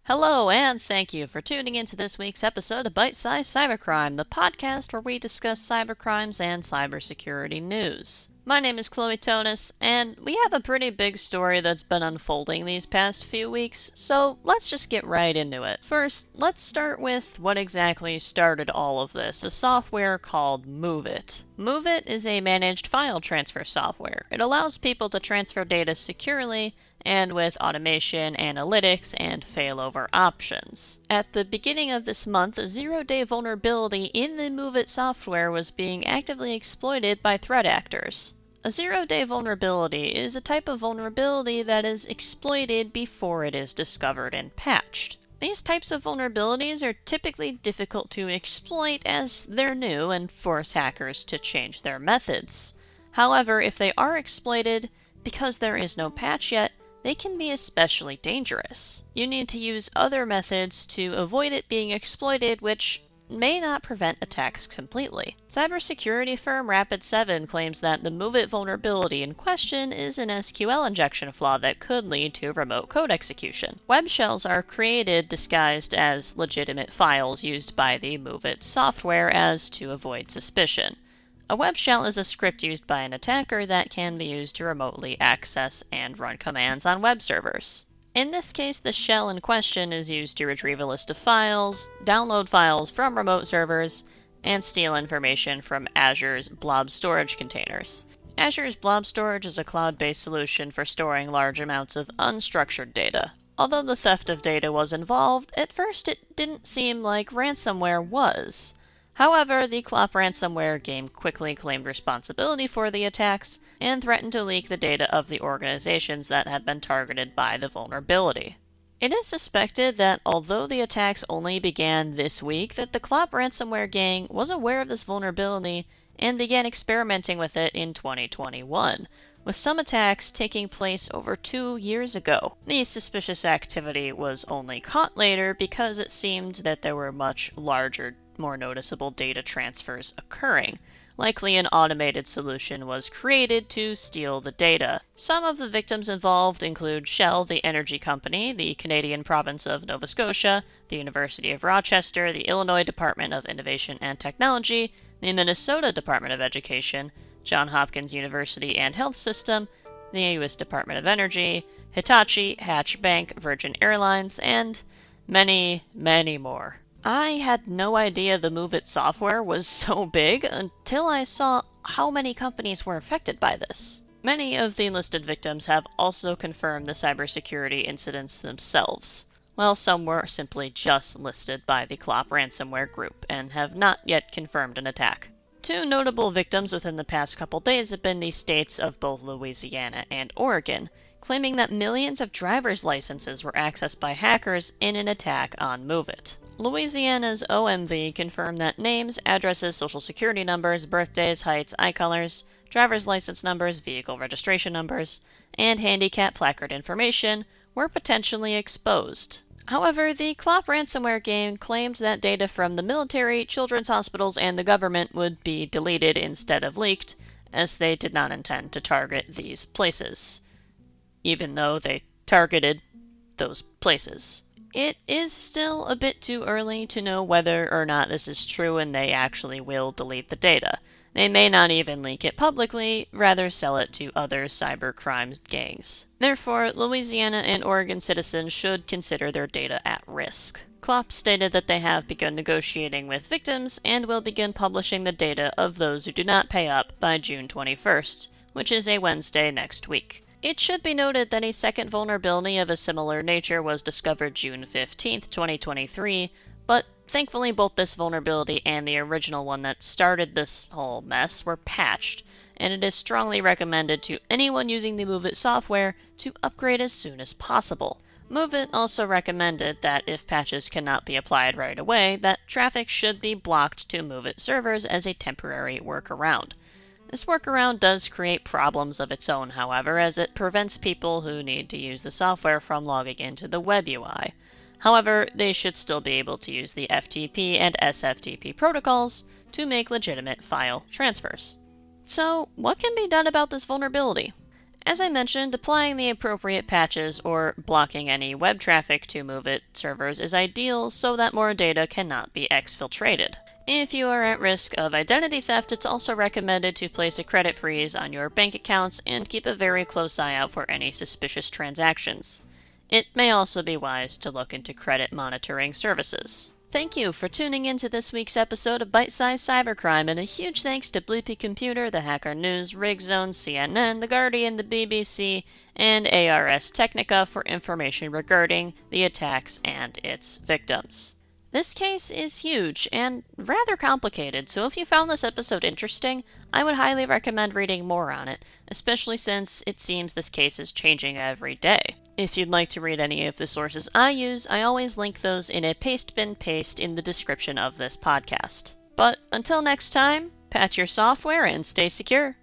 Hello, and thank you for tuning in to this week's episode of Bite-Size Cybercrime, the podcast where we discuss cybercrimes and cybersecurity news. My name is Chloe Tonis, and we have a pretty big story that's been unfolding these past few weeks, so let's just get right into it. First, let's start with what exactly started all of this, a software called MOVEit. MOVEit is a managed file transfer software. It allows people to transfer data securely and with automation, analytics, and failover options. At the beginning of this month, a zero-day vulnerability in the MOVEit software was being actively exploited by threat actors. A zero-day vulnerability is a type of vulnerability that is exploited before it is discovered and patched. These types of vulnerabilities are typically difficult to exploit as they're new and force hackers to change their methods. However, if they are exploited, because there is no patch yet, they can be especially dangerous. You need to use other methods to avoid it being exploited, which may not prevent attacks completely. Cybersecurity firm Rapid7 claims that the MOVEit vulnerability in question is an SQL injection flaw that could lead to remote code execution. Web shells are created disguised as legitimate files used by the MOVEit software as to avoid suspicion. A web shell is a script used by an attacker that can be used to remotely access and run commands on web servers. In this case, the shell in question is used to retrieve a list of files, download files from remote servers, and steal information from Azure's blob storage containers. Azure's blob storage is a cloud-based solution for storing large amounts of unstructured data. Although the theft of data was involved, at first it didn't seem like ransomware was. However, the Clop ransomware game quickly claimed responsibility for the attacks and threatened to leak the data of the organizations that had been targeted by the vulnerability. It is suspected that although the attacks only began this week, that the Clop ransomware gang was aware of this vulnerability and began experimenting with it in 2021, with some attacks taking place over 2 years ago. The suspicious activity was only caught later because it seemed that there were much larger, more noticeable data transfers occurring. Likely an automated solution was created to steal the data. Some of the victims involved include Shell, the energy company, the Canadian province of Nova Scotia, the University of Rochester, the Illinois Department of Innovation and Technology, the Minnesota Department of Education, Johns Hopkins University and Health System, the U.S. Department of Energy, Hitachi, Hatch Bank, Virgin Airlines, and many, many more. I had no idea the MOVEit software was so big until I saw how many companies were affected by this. Many of the listed victims have also confirmed the cybersecurity incidents themselves, while some were simply just listed by the Clop ransomware group and have not yet confirmed an attack. Two notable victims within the past couple days have been the states of both Louisiana and Oregon, claiming that millions of driver's licenses were accessed by hackers in an attack on MOVEit. Louisiana's OMV confirmed that names, addresses, social security numbers, birthdays, heights, eye colors, driver's license numbers, vehicle registration numbers, and handicap placard information were potentially exposed. However, the Clop ransomware game claimed that data from the military, children's hospitals, and the government would be deleted instead of leaked, as they did not intend to target these places, even though they targeted those places. It is still a bit too early to know whether or not this is true and they actually will delete the data. They may not even leak it publicly, rather sell it to other cybercrime gangs. Therefore, Louisiana and Oregon citizens should consider their data at risk. Clop stated that they have begun negotiating with victims and will begin publishing the data of those who do not pay up by June 21st, which is a Wednesday next week. It should be noted that a second vulnerability of a similar nature was discovered June 15, 2023, but thankfully both this vulnerability and the original one that started this whole mess were patched, and it is strongly recommended to anyone using the MOVEit software to upgrade as soon as possible. MOVEit also recommended that if patches cannot be applied right away, that traffic should be blocked to MOVEit servers as a temporary workaround. This workaround does create problems of its own, however, as it prevents people who need to use the software from logging into the web UI. However, they should still be able to use the FTP and SFTP protocols to make legitimate file transfers. So, what can be done about this vulnerability? As I mentioned, applying the appropriate patches or blocking any web traffic to MOVEit servers is ideal so that more data cannot be exfiltrated. If you are at risk of identity theft, it's also recommended to place a credit freeze on your bank accounts and keep a very close eye out for any suspicious transactions. It may also be wise to look into credit monitoring services. Thank you for tuning in to this week's episode of Bite-Sized Cybercrime, and a huge thanks to Bleepy Computer, The Hacker News, RigZone, CNN, The Guardian, the BBC, and ARS Technica for information regarding the attacks and its victims. This case is huge and rather complicated, so if you found this episode interesting, I would highly recommend reading more on it, especially since it seems this case is changing every day. If you'd like to read any of the sources I use, I always link those in a pastebin paste in the description of this podcast. But until next time, patch your software and stay secure.